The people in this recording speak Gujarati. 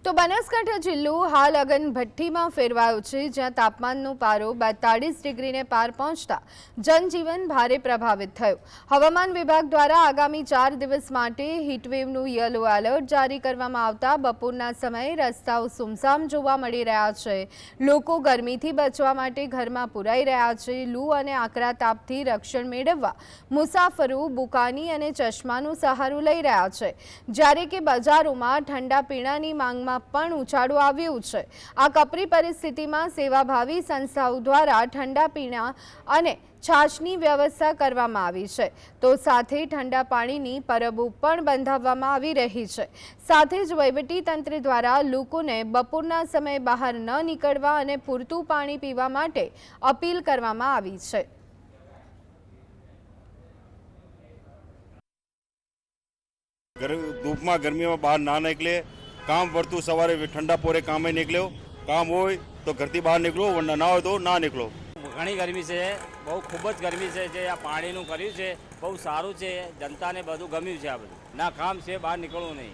તો બનાસકાંઠા જિલ્લો હાલ અગનભઠ્ઠીમાં ફેરવાયો છે, જ્યાં તાપમાનનો પારો 42 ડિગ્રીને પાર પહોંચતા જનજીવન ભારે પ્રભાવિત થયું। હવામાન વિભાગ દ્વારા આગામી 4 દિવસ માટે હીટવેવનું યલો એલર્ટ જારી કરવામાં આવતા બપોરના સમયે રસ્તાઓ સુમસામ જોવા મળી રહ્યા છે। લોકો ગરમીથી બચવા માટે ઘરમાં પુરાઈ રહ્યા છે। લૂ અને આકરા તાપથી રક્ષણ મેળવવા મુસાફરો બુકાની અને ચશ્માનો સહારો લઈ રહ્યા છે, જ્યારે કે બજારોમાં ઠંડા પીણાની માંગમાં પણ ઉછાળો આવ્યો છે। આ કપરી પરિસ્થિતિમાં સેવાભાવી સંસ્થાઓ દ્વારા ઠંડા પીણા અને છાશની વ્યવસ્થા કરવામાં આવી છે, તો સાથે ઠંડા પાણીની પરબો પણ બંધાવવામાં આવી રહી છે। સાથે જ વહીવટી તંત્ર દ્વારા લોકોને બપોરના સમયે બહાર ન નીકળવા અને પૂરતું પાણી પીવા માટે અપીલ કરવામાં આવી છે। धूप में गर्मी में बहार ना निकले, काम वर्तु सवारे ठंडा पोरे काम निकलो, काम हो तो घर थी बहार निकलो, वरना ना हो तो ना निकलो। घणी गर्मी है, बहु खूब ज गर्मी है। आ पानी कर्यु है बहु सारू है, जनता ने बधु गम्यु है। आ बधु ना काम से बहार निकलू नहीं।